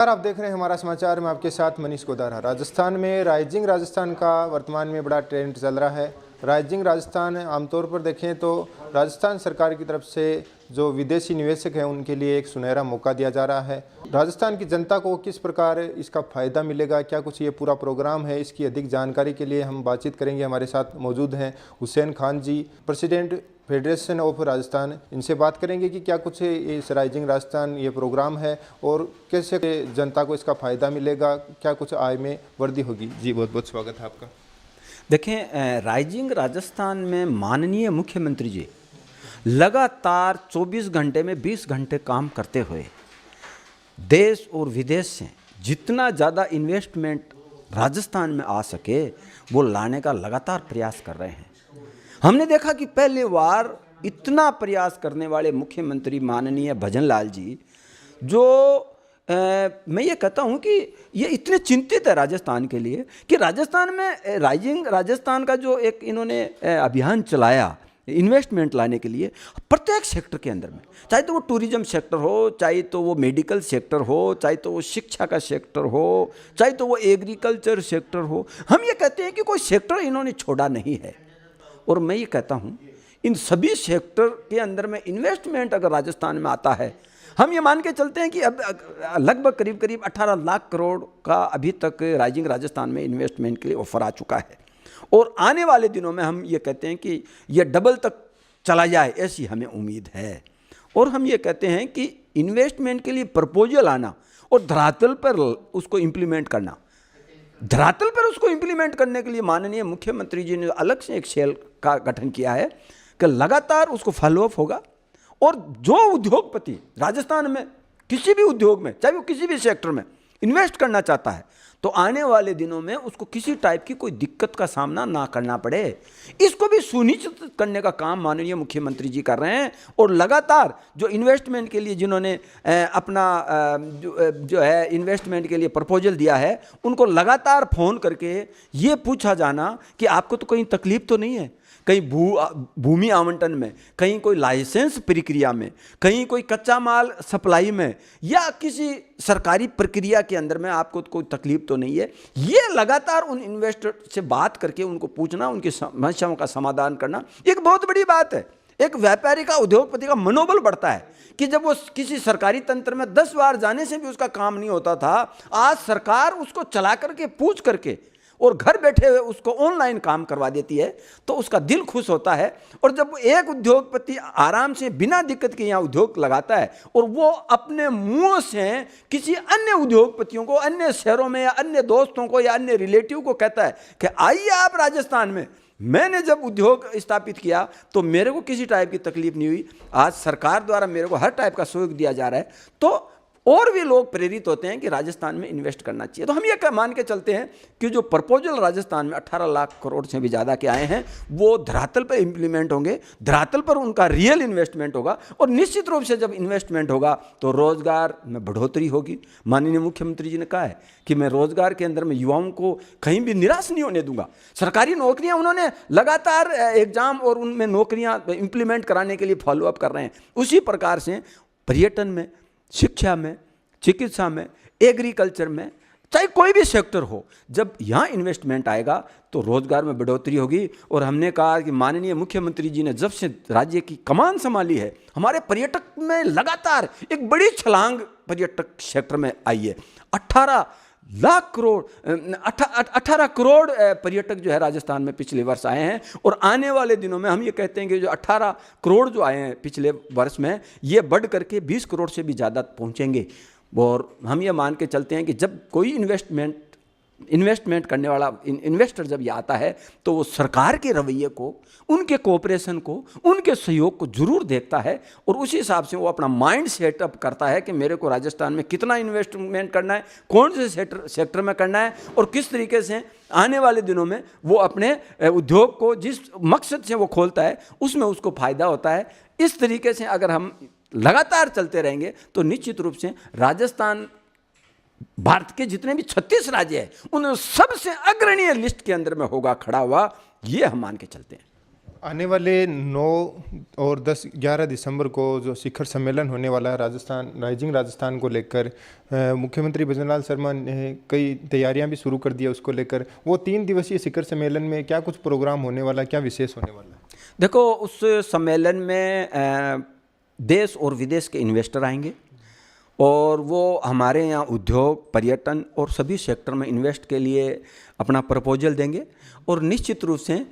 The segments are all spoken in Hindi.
आप देख रहे हैं हमारा समाचार में आपके साथ मनीष गोदारा। राजस्थान में राइजिंग राजस्थान का वर्तमान में बड़ा ट्रेंड चल रहा है। राइजिंग राजस्थान आमतौर पर देखें तो राजस्थान सरकार की तरफ से जो विदेशी निवेशक हैं उनके लिए एक सुनहरा मौका दिया जा रहा है। राजस्थान की जनता को किस प्रकार इसका फ़ायदा मिलेगा, क्या कुछ ये पूरा प्रोग्राम है, इसकी अधिक जानकारी के लिए हम बातचीत करेंगे। हमारे साथ मौजूद हैं Hussain Khan ji, president federation of Rajasthan. इनसे बात करेंगे कि क्या कुछ इस राइजिंग राजस्थान ये प्रोग्राम है और कैसे जनता को इसका फ़ायदा मिलेगा, क्या कुछ आय में वृद्धि होगी। जी बहुत बहुत स्वागत है आपका। देखें, राइजिंग राजस्थान में माननीय मुख्यमंत्री जी लगातार 24 घंटे में 20 घंटे काम करते हुए देश और विदेश से जितना ज़्यादा इन्वेस्टमेंट राजस्थान में आ सके वो लाने का लगातार प्रयास कर रहे हैं। हमने देखा कि पहली बार इतना प्रयास करने वाले मुख्यमंत्री माननीय भजन लाल जी, जो मैं ये कहता हूँ कि ये इतने चिंतित है राजस्थान के लिए कि राजस्थान में राइजिंग राजस्थान का जो एक इन्होंने अभियान चलाया इन्वेस्टमेंट लाने के लिए प्रत्येक सेक्टर के अंदर में, चाहे तो वो टूरिज्म सेक्टर हो, चाहे तो वो मेडिकल सेक्टर हो, चाहे तो वो शिक्षा का सेक्टर हो, चाहे तो वो एग्रीकल्चर सेक्टर हो, हम ये कहते हैं कि कोई सेक्टर इन्होंने छोड़ा नहीं है। और मैं ये कहता हूँ इन सभी सेक्टर के अंदर में इन्वेस्टमेंट अगर राजस्थान में आता है, हम ये मान के चलते हैं कि अब लगभग करीब 18 लाख करोड़ का अभी तक राइजिंग राजस्थान में इन्वेस्टमेंट के लिए ऑफर आ चुका है और आने वाले दिनों में हम ये कहते हैं कि ये डबल तक चला जाए, ऐसी हमें उम्मीद है। और हम ये कहते हैं कि इन्वेस्टमेंट के लिए प्रपोजल आना और धरातल पर उसको इम्प्लीमेंट करना, धरातल पर उसको इम्प्लीमेंट करने के लिए माननीय मुख्यमंत्री जी ने अलग से एक सेल का गठन किया है कि लगातार उसको फॉलोअप होगा। और जो उद्योगपति राजस्थान में किसी भी उद्योग में, चाहे वो किसी भी सेक्टर में इन्वेस्ट करना चाहता है, तो आने वाले दिनों में उसको किसी टाइप की कोई दिक्कत का सामना ना करना पड़े, इसको भी सुनिश्चित करने का काम माननीय मुख्यमंत्री जी कर रहे हैं। और लगातार जो इन्वेस्टमेंट के लिए जिन्होंने अपना जो है इन्वेस्टमेंट के लिए प्रपोजल दिया है, उनको लगातार फ़ोन करके ये पूछा जाना कि आपको तो कोई तकलीफ तो नहीं है, कहीं भूमि आवंटन में, कहीं कोई लाइसेंस प्रक्रिया में, कहीं कोई कच्चा माल सप्लाई में, या किसी सरकारी प्रक्रिया के अंदर में आपको कोई तकलीफ तो नहीं है। ये लगातार उन इन्वेस्टर से बात करके उनको पूछना, उनकी समस्याओं का समाधान करना एक बहुत बड़ी बात है। एक व्यापारी का, उद्योगपति का मनोबल बढ़ता है कि जब वो किसी सरकारी तंत्र में 10 बार जाने से भी उसका काम नहीं होता था, आज सरकार उसको चला करके पूछ करके और घर बैठे हुए उसको ऑनलाइन काम करवा देती है, तो उसका दिल खुश होता है। और जब एक उद्योगपति आराम से बिना दिक्कत के यहाँ उद्योग लगाता है और वो अपने मुंह से किसी अन्य उद्योगपतियों को, अन्य शहरों में या अन्य दोस्तों को या अन्य रिलेटिव को कहता है कि आइए आप राजस्थान में, मैंने जब उद्योग स्थापित किया तो मेरे को किसी टाइप की तकलीफ नहीं हुई, आज सरकार द्वारा मेरे को हर टाइप का सहयोग दिया जा रहा है, तो और भी लोग प्रेरित होते हैं कि राजस्थान में इन्वेस्ट करना चाहिए। तो हम ये मान के चलते हैं कि जो प्रपोजल राजस्थान में 18 लाख करोड़ से भी ज़्यादा के आए हैं, वो धरातल पर इम्प्लीमेंट होंगे, धरातल पर उनका रियल इन्वेस्टमेंट होगा। और निश्चित रूप से जब इन्वेस्टमेंट होगा तो रोज़गार में बढ़ोतरी होगी। माननीय मुख्यमंत्री जी ने कहा है कि मैं रोज़गार के अंदर में युवाओं को कहीं भी निराश नहीं होने दूंगा। सरकारी नौकरियां उन्होंने लगातार एग्जाम और उनमें नौकरियां इम्प्लीमेंट कराने के लिए फॉलोअप कर रहे हैं। उसी प्रकार से पर्यटन में, शिक्षा में, चिकित्सा में, एग्रीकल्चर में, चाहे कोई भी सेक्टर हो, जब यहाँ इन्वेस्टमेंट आएगा तो रोजगार में बढ़ोतरी होगी। और हमने कहा कि माननीय मुख्यमंत्री जी ने जब से राज्य की कमान संभाली है, हमारे पर्यटक में लगातार एक बड़ी छलांग पर्यटक क्षेत्र में आई है। 18 करोड़ पर्यटक जो है राजस्थान में पिछले वर्ष आए हैं। और आने वाले दिनों में हम ये कहते हैं कि जो 18 करोड़ जो आए हैं पिछले वर्ष में, ये बढ़ करके 20 करोड़ से भी ज़्यादा पहुंचेंगे। और हम ये मान के चलते हैं कि जब कोई इन्वेस्टमेंट करने वाला इन्वेस्टर जब ये आता है तो वो सरकार के रवैये को, उनके कोऑपरेशन को, उनके सहयोग को जरूर देखता है और उसी हिसाब से वो अपना माइंड सेटअप करता है कि मेरे को राजस्थान में कितना इन्वेस्टमेंट करना है, कौन से सेक्टर में करना है और किस तरीके से आने वाले दिनों में वो अपने उद्योग को जिस मकसद से वो खोलता है उसमें उसको फायदा होता है। इस तरीके से अगर हम लगातार चलते रहेंगे तो निश्चित रूप से राजस्थान भारत के जितने भी 36 राज्य हैं उन सबसे अग्रणीय लिस्ट के अंदर में होगा खड़ा हुआ, ये हम मान के चलते हैं। आने वाले 9 और 10-11 दिसंबर को जो शिखर सम्मेलन होने वाला है राजस्थान राइजिंग राजस्थान को लेकर, मुख्यमंत्री भजनलाल शर्मा ने कई तैयारियां भी शुरू कर दी है उसको लेकर। वो 3 दिवसीय शिखर सम्मेलन में क्या कुछ प्रोग्राम होने वाला है, क्या विशेष होने वाला है? देखो, उस सम्मेलन में देश और विदेश के इन्वेस्टर आएंगे और वो हमारे यहाँ उद्योग, पर्यटन और सभी सेक्टर में इन्वेस्ट के लिए अपना प्रपोजल देंगे। और निश्चित रूप से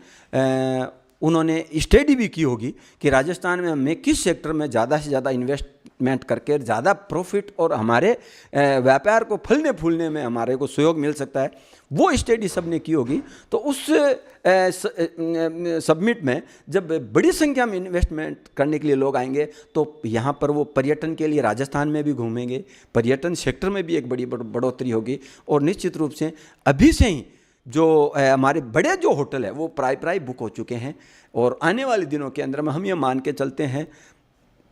उन्होंने स्टडी भी की होगी कि राजस्थान में हमें किस सेक्टर में ज़्यादा से ज़्यादा इन्वेस्टमेंट करके ज़्यादा प्रॉफिट और हमारे व्यापार को फलने फूलने में हमारे को सहयोग मिल सकता है, वो स्टडी सबने की होगी। तो उस सबमिट में जब बड़ी संख्या में इन्वेस्टमेंट करने के लिए लोग आएंगे तो यहाँ पर वो पर्यटन के लिए राजस्थान में भी घूमेंगे, पर्यटन सेक्टर में भी एक बड़ी बढ़ोतरी होगी। और निश्चित रूप से अभी से ही जो हमारे बड़े जो होटल है वो प्राय बुक हो चुके हैं और आने वाले दिनों के अंदर में हम ये मान के चलते हैं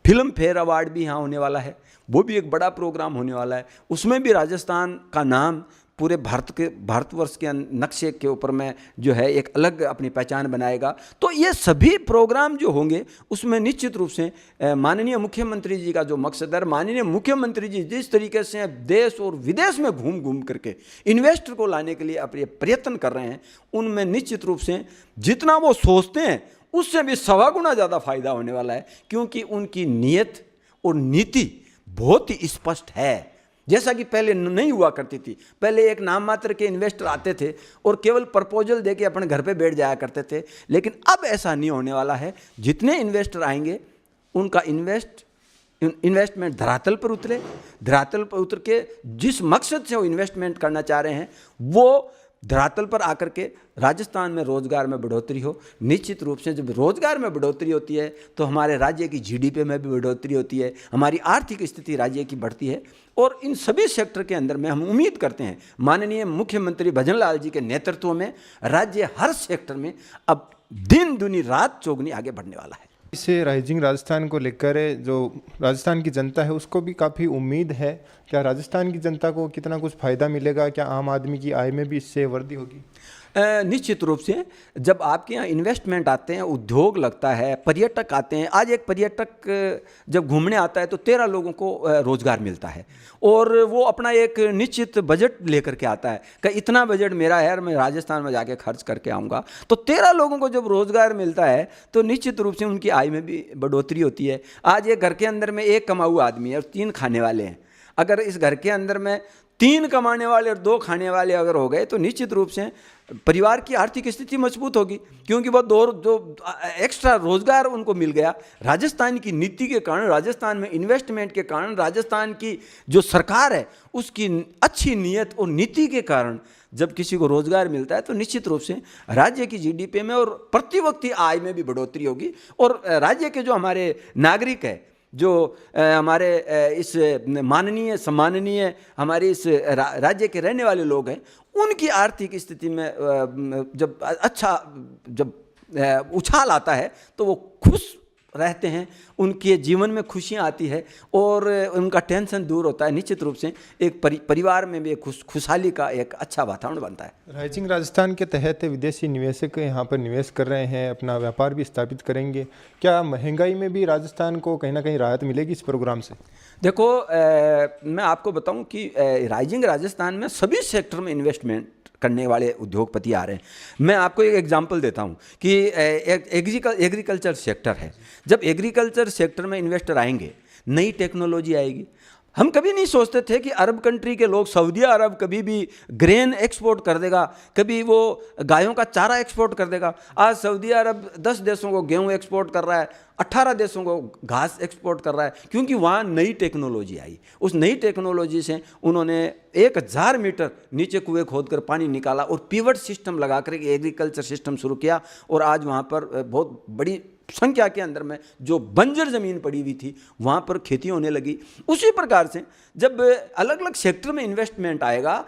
फिल्म फेयर अवार्ड भी यहाँ होने वाला है, वो भी एक बड़ा प्रोग्राम होने वाला है। उसमें भी राजस्थान का नाम पूरे भारतवर्ष के नक्शे के ऊपर में जो है एक अलग अपनी पहचान बनाएगा। तो ये सभी प्रोग्राम जो होंगे उसमें निश्चित रूप से माननीय मुख्यमंत्री जी का जो मकसद है, माननीय मुख्यमंत्री जी जिस तरीके से देश और विदेश में घूम घूम करके इन्वेस्टर को लाने के लिए अपने प्रयत्न कर रहे हैं, उनमें निश्चित रूप से जितना वो सोचते हैं उससे भी 1.25 गुना ज़्यादा फायदा होने वाला है, क्योंकि उनकी नीयत और नीति बहुत ही स्पष्ट है। जैसा कि पहले नहीं हुआ करती थी, पहले एक नाम मात्र के इन्वेस्टर आते थे और केवल प्रपोजल देके अपने घर पे बैठ जाया करते थे, लेकिन अब ऐसा नहीं होने वाला है। जितने इन्वेस्टर आएंगे उनका इन्वेस्टमेंट धरातल पर उतरे, धरातल पर उतर के जिस मकसद से वो इन्वेस्टमेंट करना चाह रहे हैं वो धरातल पर आकर के राजस्थान में रोजगार में बढ़ोतरी हो। निश्चित रूप से जब रोजगार में बढ़ोतरी होती है तो हमारे राज्य की जीडीपी में भी बढ़ोतरी होती है, हमारी आर्थिक स्थिति राज्य की बढ़ती है। और इन सभी सेक्टर के अंदर में हम उम्मीद करते हैं माननीय मुख्यमंत्री भजनलाल जी के नेतृत्व में राज्य हर सेक्टर में अब दिन दुनी रात चौगुनी आगे बढ़ने वाला है। इसे राइजिंग राजस्थान को लेकर जो राजस्थान की जनता है उसको भी काफ़ी उम्मीद है। क्या राजस्थान की जनता को कितना कुछ फ़ायदा मिलेगा? क्या आम आदमी की आय में भी इससे वृद्धि होगी? निश्चित रूप से जब आपके यहाँ इन्वेस्टमेंट आते हैं, उद्योग लगता है, पर्यटक आते हैं। आज एक पर्यटक जब घूमने आता है तो 13 लोगों को रोजगार मिलता है और वो अपना एक निश्चित बजट लेकर के आता है कि इतना बजट मेरा है और मैं राजस्थान में जाके खर्च करके आऊँगा। तो 13 लोगों को जब रोजगार मिलता है तो निश्चित रूप से उनकी आय में भी बढ़ोतरी होती है। आज एक घर के अंदर में एक कमाऊ आदमी है और 3 खाने वाले हैं। अगर इस घर के अंदर में 3 कमाने वाले और 2 खाने वाले अगर हो गए तो निश्चित रूप से परिवार की आर्थिक स्थिति मजबूत होगी, क्योंकि वो 2 जो एक्स्ट्रा रोजगार उनको मिल गया। राजस्थान की नीति के कारण, राजस्थान में इन्वेस्टमेंट के कारण, राजस्थान की जो सरकार है उसकी अच्छी नीयत और नीति के कारण जब किसी को रोजगार मिलता है तो निश्चित रूप से राज्य की जीडीपी में और प्रति व्यक्ति आय में भी बढ़ोतरी होगी। और राज्य के जो हमारे नागरिक है, जो हमारे इस माननीय सम्माननीय हमारे इस राज्य के रहने वाले लोग हैं, उनकी आर्थिक स्थिति में जब उछाल आता है तो वो खुश रहते हैं, उनके जीवन में खुशियाँ आती है और उनका टेंशन दूर होता है। निश्चित रूप से एक परिवार में भी एक खुशहाली का एक अच्छा वातावरण बनता है। राइजिंग राजस्थान के तहत विदेशी निवेशक यहाँ पर निवेश कर रहे हैं, अपना व्यापार भी स्थापित करेंगे। क्या महंगाई में भी राजस्थान को कहीं ना कहीं राहत मिलेगी इस प्रोग्राम से? देखो, मैं आपको बताऊं कि राइजिंग राजस्थान में सभी सेक्टर में इन्वेस्टमेंट करने वाले उद्योगपति आ रहे हैं। मैं आपको एक एग्जांपल देता हूं कि एग्रीकल्चर सेक्टर है। जब एग्रीकल्चर सेक्टर में इन्वेस्टर आएंगे, नई टेक्नोलॉजी आएगी। हम कभी नहीं सोचते थे कि अरब कंट्री के लोग, सऊदी अरब कभी भी ग्रेन एक्सपोर्ट कर देगा, कभी वो गायों का चारा एक्सपोर्ट कर देगा। आज सऊदी अरब 10 देशों को गेहूं एक्सपोर्ट कर रहा है, 18 देशों को घास एक्सपोर्ट कर रहा है, क्योंकि वहाँ नई टेक्नोलॉजी आई। उस नई टेक्नोलॉजी से उन्होंने 1000 मीटर नीचे कुएं खोदकर पानी निकाला और पिवट सिस्टम लगा कर एग्रीकल्चर सिस्टम शुरू किया। और आज वहाँ पर बहुत बड़ी संख्या के अंदर में जो बंजर ज़मीन पड़ी हुई थी वहाँ पर खेती होने लगी। उसी प्रकार से जब अलग अलग सेक्टर में इन्वेस्टमेंट आएगा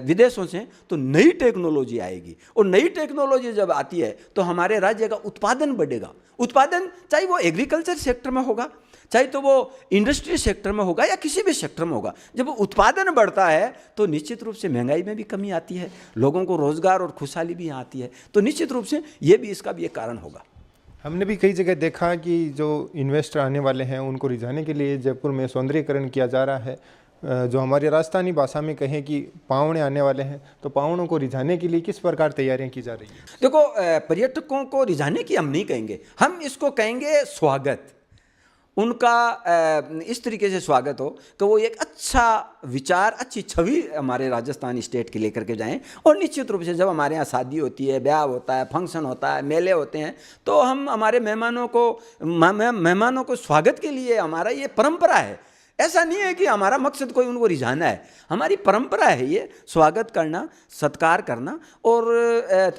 विदेशों से तो नई टेक्नोलॉजी आएगी, और नई टेक्नोलॉजी जब आती है तो हमारे राज्य का उत्पादन बढ़ेगा। उत्पादन चाहे वो एग्रीकल्चर सेक्टर में होगा, चाहे तो वो इंडस्ट्री सेक्टर में होगा या किसी भी सेक्टर में होगा। जब उत्पादन बढ़ता है तो निश्चित रूप से महंगाई में भी कमी आती है, लोगों को रोजगार और खुशहाली भी यहाँ आती है। तो निश्चित रूप से ये भी इसका भी एक कारण होगा। हमने भी कई जगह देखा कि जो इन्वेस्टर आने वाले हैं उनको रिझाने के लिए जयपुर में सौंदर्यीकरण किया जा रहा है। जो हमारी राजस्थानी भाषा में कहें कि पावणे आने वाले हैं, तो पावणों को रिझाने के लिए किस प्रकार तैयारियां की जा रही हैं? देखो, पर्यटकों को रिझाने की हम नहीं कहेंगे, हम इसको कहेंगे स्वागत। उनका इस तरीके से स्वागत हो कि वो एक अच्छा विचार, अच्छी छवि हमारे राजस्थान स्टेट के लेकर के जाएं। और निश्चित रूप से जब हमारे यहाँ शादी होती है, ब्याह होता है, फंक्शन होता है, मेले होते हैं, तो हम हमारे मेहमानों को स्वागत के लिए हमारा ये परंपरा है। ऐसा नहीं है कि हमारा मकसद कोई उनको रिझाना है, हमारी परंपरा है ये स्वागत करना, सत्कार करना। और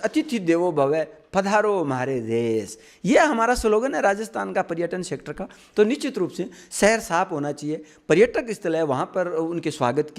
अतिथि देवो भव, पधारो हमारे देश, ये हमारा स्लोगन है राजस्थान का पर्यटन सेक्टर का। तो निश्चित रूप से शहर साफ होना चाहिए, पर्यटक स्थल है, वहाँ पर उनके स्वागत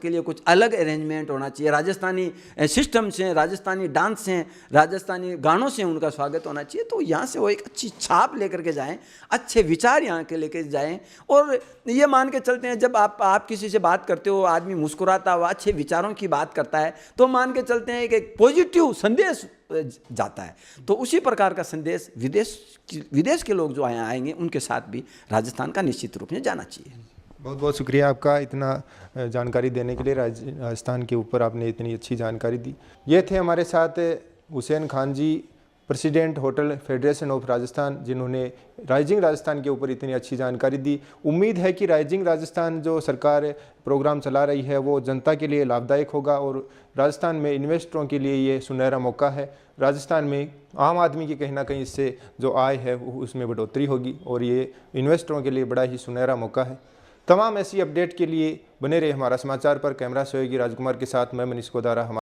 के लिए कुछ अलग अरेंजमेंट होना चाहिए। राजस्थानी सिस्टम से, राजस्थानी डांस से, राजस्थानी गानों से उनका स्वागत होना चाहिए। तो यहाँ से वो एक अच्छी छाप लेकर के जाएँ, अच्छे विचार यहाँ के लेकर जाएँ। और ये मान के चलते हैं, जब आप किसी से बात करते हो, आदमी मुस्कुराता हुआ अच्छे विचारों की बात करता है, तो मान के चलते हैं कि एक पॉजिटिव संदेश जाता है। तो उसी प्रकार का संदेश विदेश के लोग जो आएंगे उनके साथ भी राजस्थान का निश्चित रूप से जाना चाहिए। बहुत बहुत शुक्रिया आपका इतना जानकारी देने के लिए। राजस्थान के ऊपर आपने इतनी अच्छी जानकारी दी। ये थे हमारे साथ Hussain Khan ji, president hotel federation of Rajasthan, जिन्होंने राइजिंग राजस्थान के ऊपर इतनी अच्छी जानकारी दी। उम्मीद है कि राइजिंग राजस्थान जो सरकार प्रोग्राम चला रही है वो जनता के लिए लाभदायक होगा और राजस्थान में इन्वेस्टरों के लिए ये सुनहरा मौका है। राजस्थान में आम आदमी की कहीं ना कहीं इससे जो आय है उसमें बढ़ोतरी होगी और ये इन्वेस्टरों के लिए बड़ा ही सुनहरा मौका है। तमाम ऐसी अपडेट के लिए बने रहे हमारा समाचार पर। कैमरा सहयोगी राजकुमार के साथ मैं मनीष कोदारा।